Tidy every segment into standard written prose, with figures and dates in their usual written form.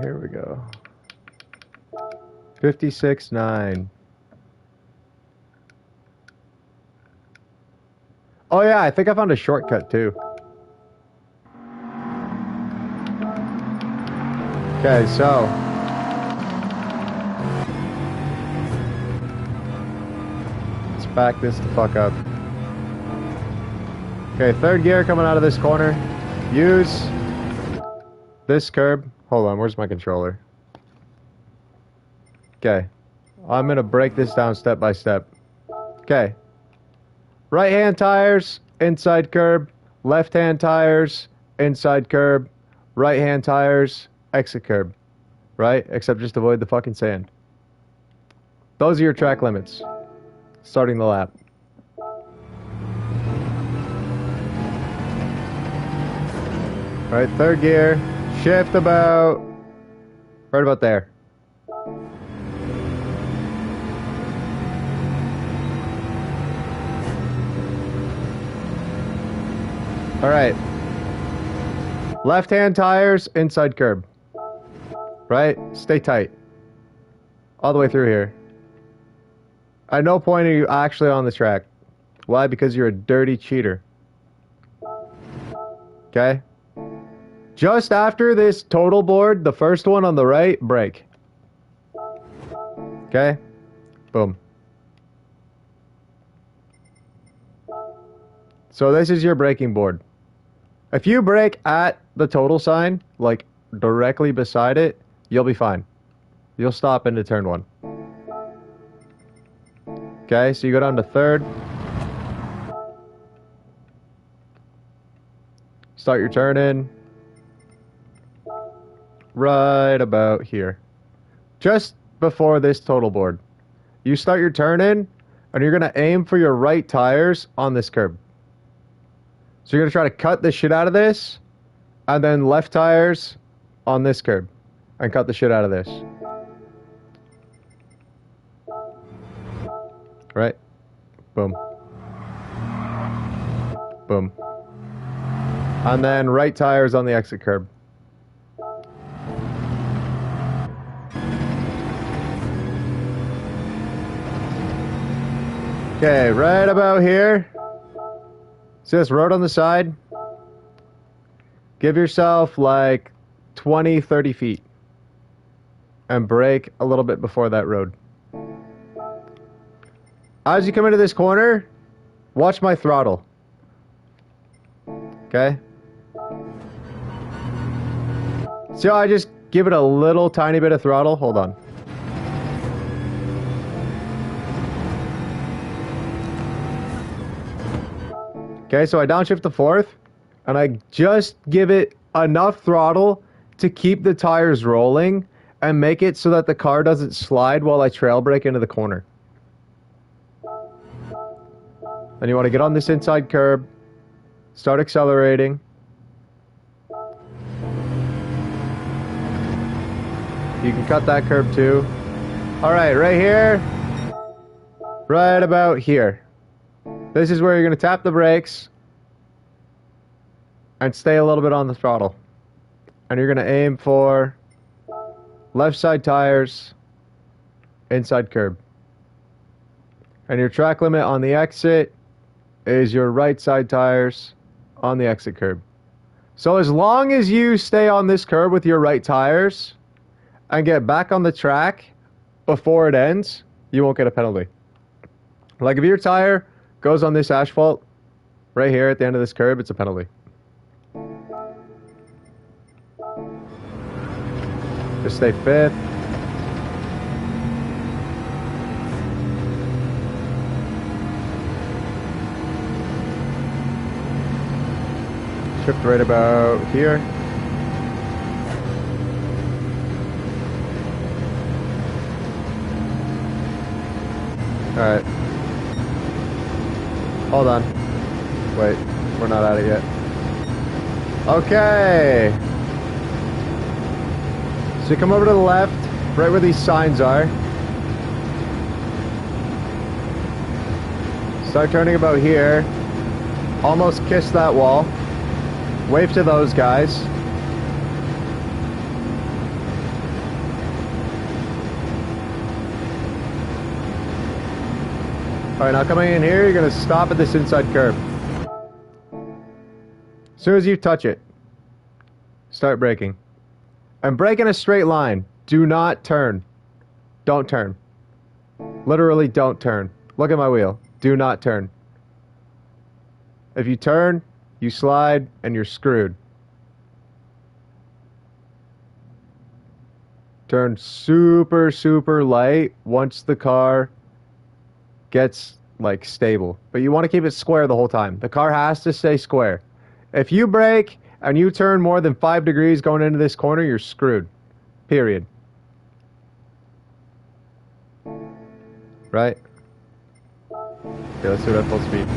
Here we go. 56.9. Oh yeah, I think I found a shortcut too. Okay, so let's back this the fuck up. Okay, third gear coming out of this corner. Use this curb. Hold on, where's my controller? Okay, I'm gonna break this down step by step. Okay, right hand tires, inside curb. Left hand tires, inside curb. Right hand tires, exit curb. Right? Except just avoid the fucking sand. Those are your track limits. Starting the lap. Alright, third gear. Shift about... right about there. Alright. Left hand tires, inside curb. Right? Stay tight. All the way through here. At no point are you actually on the track. Why? Because you're a dirty cheater. Okay? Just after this total board, the first one on the right, brake. Okay? Boom. So this is your braking board. If you brake at the total sign, like directly beside it, you'll be fine. You'll stop into turn one. Okay, so you go down to third. Start your turn in. Right about here. Just before this total board. You start your turn in, and you're going to aim for your right tires on this curb. So you're going to try to cut the shit out of this, and then left tires on this curb, and cut the shit out of this. Right? Boom. Boom. And then right tires on the exit curb. Okay, right about here. See this road on the side? Give yourself like 20, 30 feet. And brake a little bit before that road. As you come into this corner, watch my throttle. Okay? See how I just give it a little tiny bit of throttle? Hold on. Okay, so I downshift to fourth, and I just give it enough throttle to keep the tires rolling and make it so that the car doesn't slide while I trail brake into the corner. Then you want to get on this inside curb, start accelerating. You can cut that curb too. Alright, right here, right about here. This is where you're going to tap the brakes and stay a little bit on the throttle. And you're going to aim for left side tires, inside curb. And your track limit on the exit is your right side tires on the exit curb. So as long as you stay on this curb with your right tires and get back on the track before it ends, you won't get a penalty. Like if your tire goes on this asphalt right here at the end of this curb, it's a penalty. Just stay fifth. Shift right about here. Alright. Hold on. Wait, we're not at it yet. Okay. So you come over to the left, right where these signs are. Start turning about here. Almost kiss that wall. Wave to those guys. Alright, now coming in here, you're gonna stop at this inside curb. As soon as you touch it, start braking. And brake in a straight line. Do not turn. Don't turn. Literally don't turn. Look at my wheel. Do not turn. If you turn, you slide, and you're screwed. Turn super, super light once the car gets, like, stable. But you want to keep it square the whole time. The car has to stay square. If you brake and you turn more than 5 degrees going into this corner, you're screwed. Period. Right? Okay, let's do it at full speed.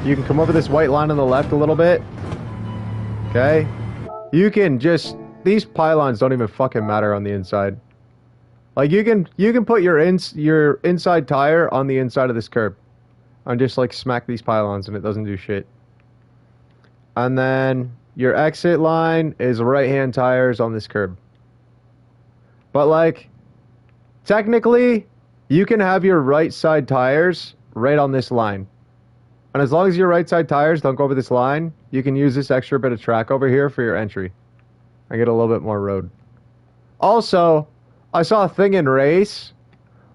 You can come over this white line on the left a little bit. Okay? You can just... These pylons don't even fucking matter on the inside. Like, you can put your inside tire on the inside of this curb. And just, like, smack these pylons and it doesn't do shit. And then your exit line is right-hand tires on this curb. But, like, technically, you can have your right side tires right on this line. And as long as your right side tires don't go over this line, you can use this extra bit of track over here for your entry. And get a little bit more road. Also, I saw a thing in race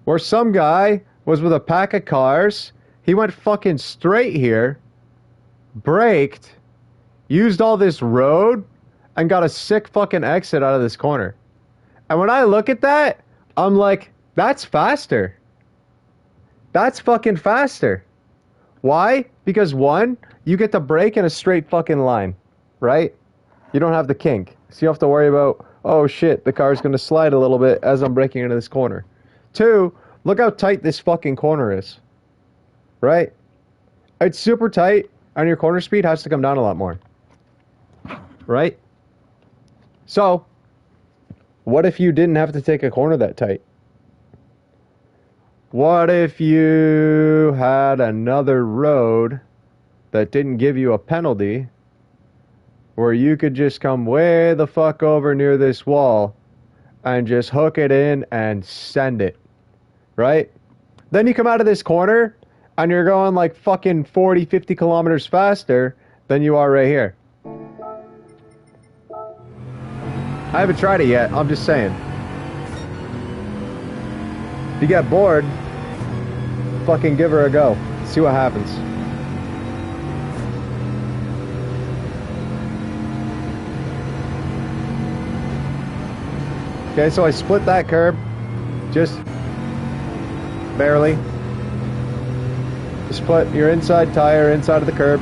where some guy was with a pack of cars. He went fucking straight here, braked, used all this road, and got a sick fucking exit out of this corner. And when I look at that, I'm like, that's faster. That's fucking faster. Why? Because one, you get to brake in a straight fucking line, right? You don't have the kink. So you have to worry about, oh shit, the car's going to slide a little bit as I'm braking into this corner. Two, look how tight this fucking corner is. Right? It's super tight, and your corner speed has to come down a lot more. Right? So, what if you didn't have to take a corner that tight? What if you had another road that didn't give you a penalty, where you could just come way the fuck over near this wall and just hook it in and send it, right? Then you come out of this corner and you're going like fucking 40, 50 kilometers faster than you are right here. I haven't tried it yet, I'm just saying. If you get bored, fucking give her a go. See what happens. Okay, so I split that curb, just barely. Just put your inside tire inside of the curb.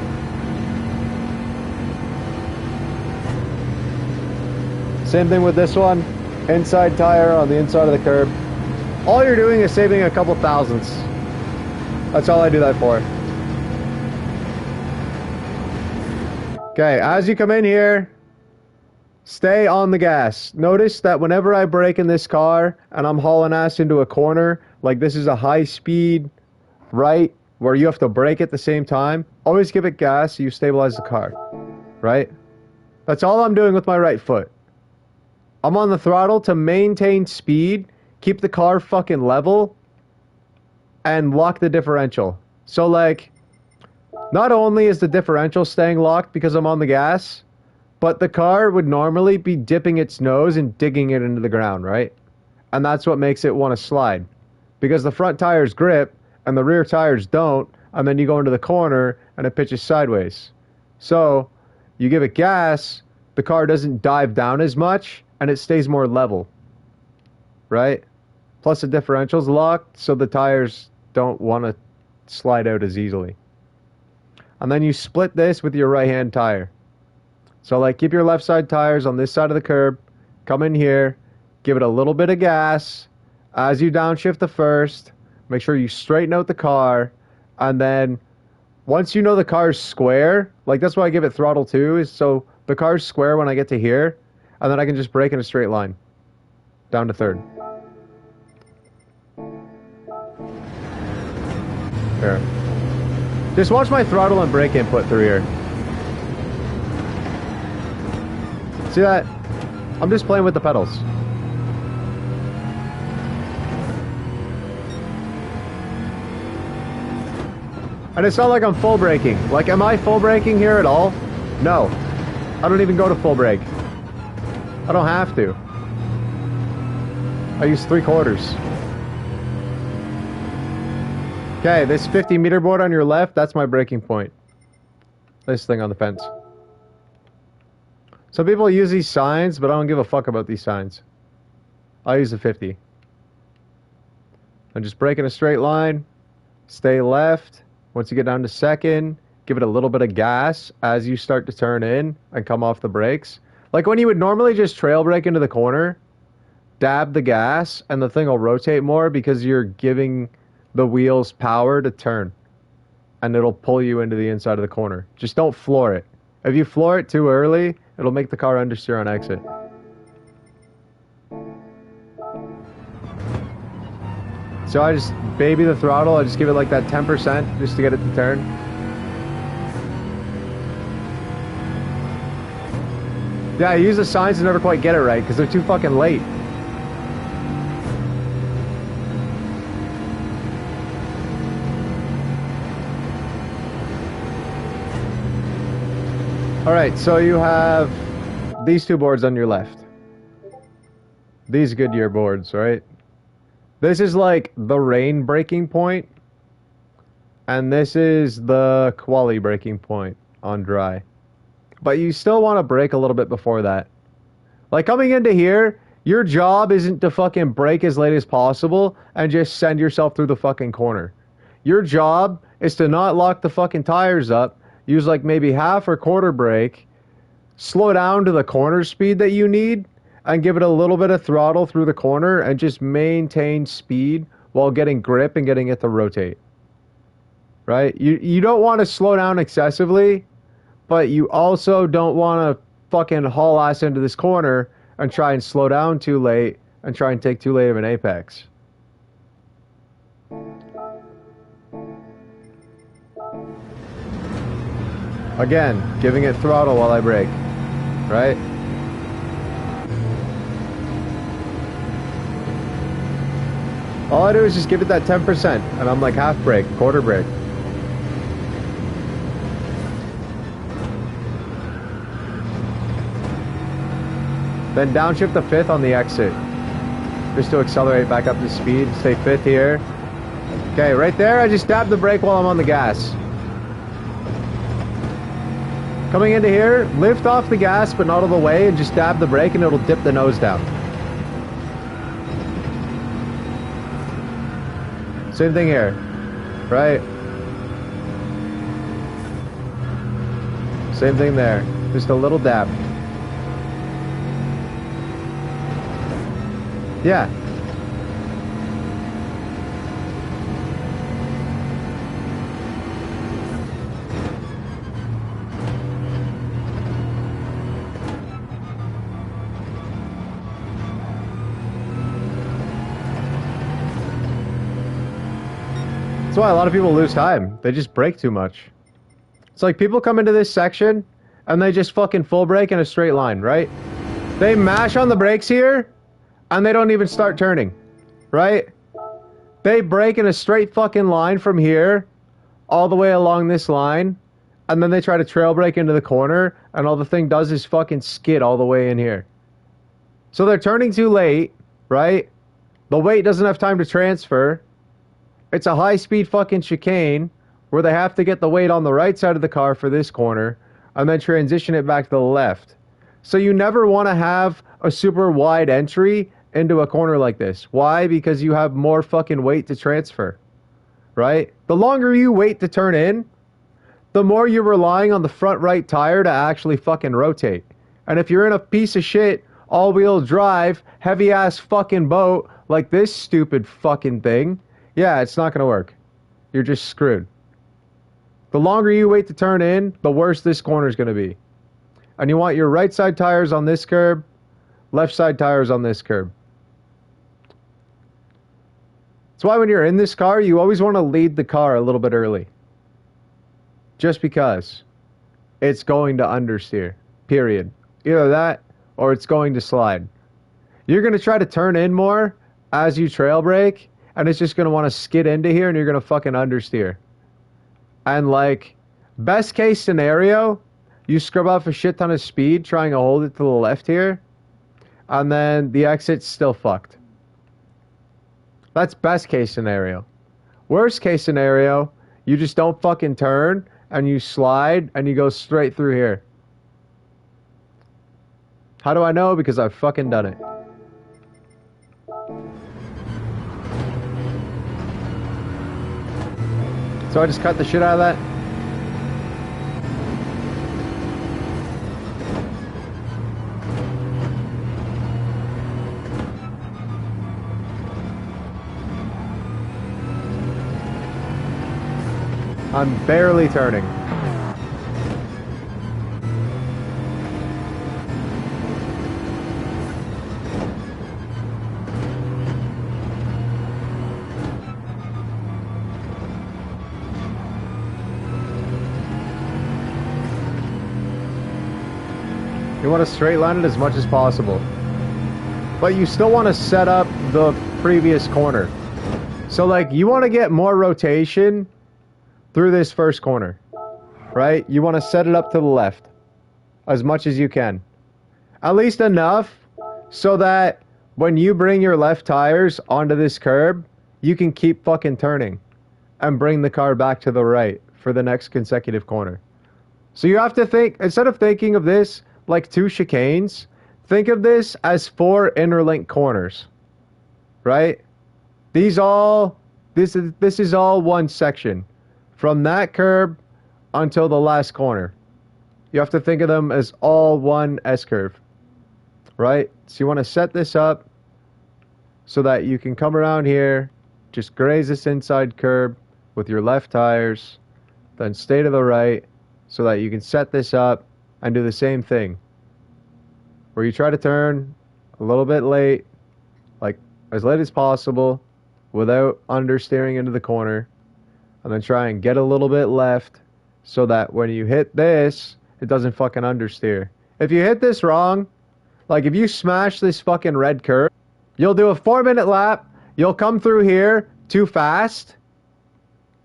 Same thing with this one, inside tire on the inside of the curb. All you're doing is saving a couple thousandths. That's all I do that for. Okay, as you come in here, stay on the gas. Notice that whenever I brake in this car and I'm hauling ass into a corner, like this is a high speed right where you have to brake at the same time, always give it gas so you stabilize the car, right? That's all I'm doing with my right foot. I'm on the throttle to maintain speed, keep the car fucking level, and lock the differential. So like, not only is the differential staying locked because I'm on the gas, but the car would normally be dipping its nose and digging it into the ground, right? And that's what makes it want to slide. Because the front tires grip and the rear tires don't, and then you go into the corner and it pitches sideways. So you give it gas, the car doesn't dive down as much and it stays more level, right? Plus the differential's locked, so the tires don't want to slide out as easily. And then you split this with your right hand tire. So like, keep your left side tires on this side of the curb, come in here, give it a little bit of gas. As you downshift the first, make sure you straighten out the car, and then once you know the car's square, like that's why I give it throttle 2, is so the car's square when I get to here, and then I can just brake in a straight line, down to third. There. Just watch my throttle and brake input through here. See that? I'm just playing with the pedals. And it's not like I'm full braking. Like, am I full braking here at all? No. I don't even go to full brake. I don't have to. I use 3/4. Okay, this 50-meter board on your left, that's my braking point. This thing on the fence. Some people use these signs, but I don't give a fuck about these signs. I use the 50. And just brake in a straight line. Stay left. Once you get down to second, give it a little bit of gas as you start to turn in and come off the brakes. Like when you would normally just trail brake into the corner, dab the gas, and the thing will rotate more because you're giving the wheels power to turn. And it'll pull you into the inside of the corner. Just don't floor it. If you floor it too early, it'll make the car understeer on exit. So I just baby the throttle. I just give it like that 10% just to get it to turn. Yeah, I use the signs to never quite get it right because they're too fucking late. Alright, so you have these two boards on your left. These Goodyear boards, right? This is like the rain breaking point. And this is the quali breaking point on dry. But you still want to brake a little bit before that. Like coming into here, your job isn't to fucking brake as late as possible and just send yourself through the fucking corner. Your job is to not lock the fucking tires up, use like maybe half or quarter brake, slow down to the corner speed that you need, and give it a little bit of throttle through the corner and just maintain speed while getting grip and getting it to rotate. Right? You don't want to slow down excessively, but you also don't want to fucking haul ass into this corner and try and slow down too late and try and take too late of an apex. Again, giving it throttle while I brake. Right? All I do is just give it that 10%, and I'm like half brake, quarter brake. Then downshift to 5th on the exit, just to accelerate back up to speed. Stay 5th here. Okay, right there, I just dab the brake while I'm on the gas. Coming into here, lift off the gas, but not all the way, and just dab the brake, and it'll dip the nose down. Same thing here, right? Same thing there, just a little dab. Yeah. That's why a lot of people lose time. They just brake too much. It's like people come into this section and they just fucking full brake in a straight line, right? They mash on the brakes here and they don't even start turning, right? They brake in a straight fucking line from here all the way along this line, and then they try to trail brake into the corner, and all the thing does is fucking skid all the way in here. So they're turning too late, right? The weight doesn't have time to transfer. It's a high-speed fucking chicane where they have to get the weight on the right side of the car for this corner and then transition it back to the left. So you never want to have a super wide entry into a corner like this. Why? Because you have more fucking weight to transfer, right? The longer you wait to turn in, the more you're relying on the front right tire to actually fucking rotate. And if you're in a piece of shit, all-wheel drive, heavy-ass fucking boat like this stupid fucking thing, yeah, it's not going to work. You're just screwed. The longer you wait to turn in, the worse this corner is going to be. And you want your right side tires on this curb, left side tires on this curb. That's why when you're in this car, you always want to lead the car a little bit early. Just because it's going to understeer, period. Either that or it's going to slide. You're going to try to turn in more as you trail brake, and it's just going to want to skid into here and you're going to fucking understeer. And like, best case scenario, you scrub off a shit ton of speed trying to hold it to the left here, and then the exit's still fucked. That's best case scenario. Worst case scenario, you just don't fucking turn, and you slide, and you go straight through here. How do I know? Because I've fucking done it. So I just cut the shit out of that. I'm barely turning. You want to straight line it as much as possible. But you still want to set up the previous corner. So like, you want to get more rotation through this first corner, right? You want to set it up to the left as much as you can. At least enough so that when you bring your left tires onto this curb, you can keep fucking turning and bring the car back to the right for the next consecutive corner. So you have to think, instead of thinking of this like 2 chicanes, think of this as 4 interlinked corners, right? This is all one section. From that curb until the last corner. You have to think of them as all one S-curve. Right? So you want to set this up so that you can come around here, just graze this inside curb with your left tires, then stay to the right so that you can set this up and do the same thing. Where you try to turn a little bit late, like as late as possible, without understeering into the corner. And then try and get a little bit left so that when you hit this, it doesn't fucking understeer. If you hit this wrong, like if you smash this fucking red curve, you'll do a 4-minute lap, you'll come through here too fast.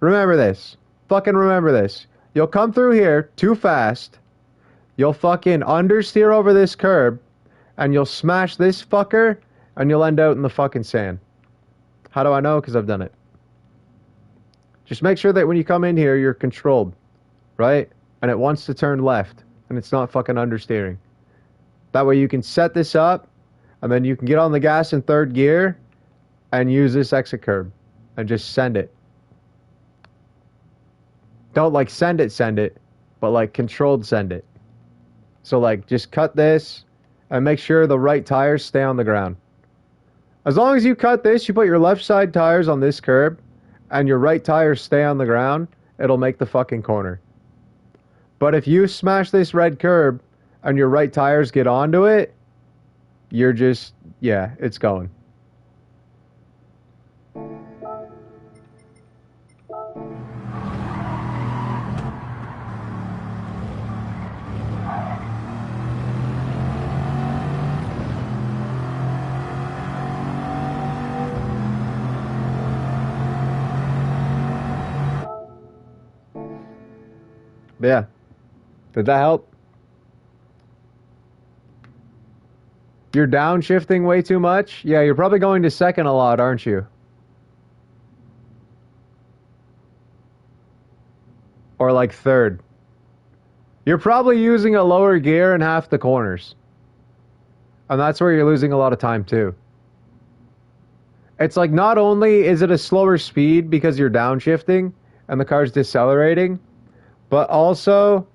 Remember this. Fucking remember this. You'll come through here too fast, you'll fucking understeer over this curb, and you'll smash this fucker, and you'll end out in the fucking sand. How do I know? Because I've done it. Just make sure that when you come in here, you're controlled, right? And it wants to turn left, and it's not fucking understeering. That way you can set this up, and then you can get on the gas in 3rd gear, and use this exit curb, and just send it. Don't like send it, but like controlled send it. So like just cut this, and make sure the right tires stay on the ground. As long as you cut this, you put your left side tires on this curb, and your right tires stay on the ground, it'll make the fucking corner. But if you smash this red curb and your right tires get onto it, you're just, yeah, it's going. Yeah. Did that help? You're downshifting way too much? Yeah, you're probably going to second a lot, aren't you? Or like third. You're probably using a lower gear in half the corners. And that's where you're losing a lot of time too. It's like not only is it a slower speed because you're downshifting and the car's decelerating, but also,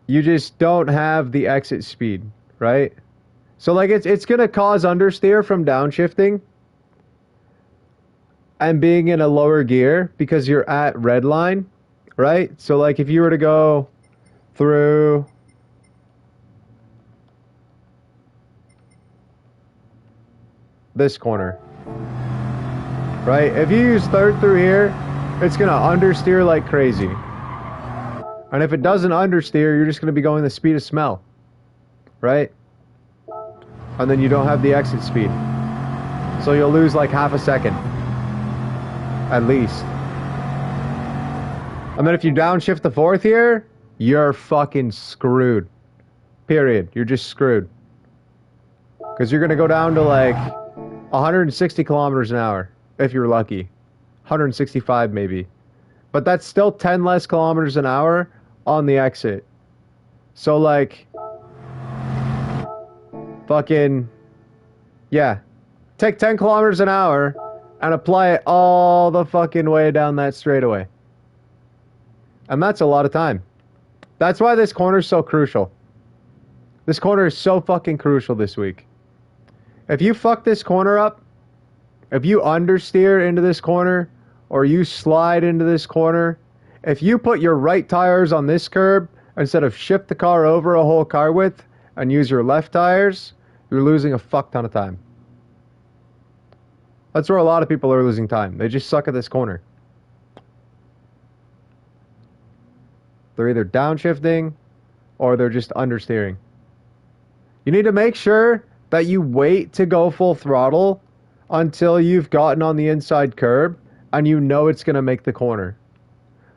you just don't have the exit speed, right? So like it's going to cause understeer from downshifting and being in a lower gear because you're at red line, right? So like if you were to go through this corner, right? If you use 3rd through here, it's going to understeer like crazy. And if it doesn't understeer, you're just going to be going the speed of smell. Right? And then you don't have the exit speed. So you'll lose like half a second. At least. And then if you downshift the fourth here, you're fucking screwed. Period. You're just screwed. Because you're going to go down to like 160 kilometers an hour, if you're lucky. 165 maybe. But that's still 10 less kilometers an hour on the exit. So like, fucking, yeah. Take 10 kilometers an hour and apply it all the fucking way down that straightaway. And that's a lot of time. That's why this corner is so crucial. This corner is so fucking crucial this week. If you fuck this corner up, if you understeer into this corner, or you slide into this corner, if you put your right tires on this curb, instead of shift the car over a whole car width, and use your left tires, you're losing a fuck ton of time. That's where a lot of people are losing time. They just suck at this corner. They're either downshifting, or they're just understeering. You need to make sure that you wait to go full throttle until you've gotten on the inside curb and you know it's going to make the corner.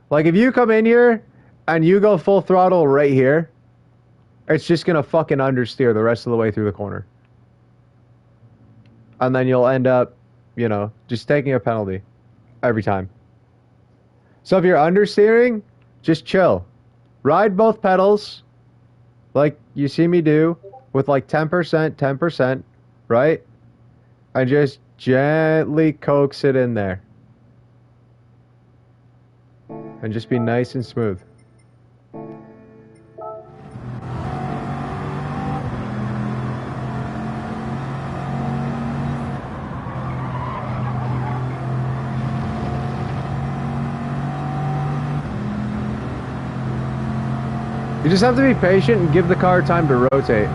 Like if you come in here and you go full throttle right here, it's just going to fucking understeer the rest of the way through the corner. And then you'll end up, you know, just taking a penalty every time. So if you're understeering, just chill. Ride both pedals like you see me do with like 10%, right? And just gently coax it in there. And just be nice and smooth. You just have to be patient and give the car time to rotate.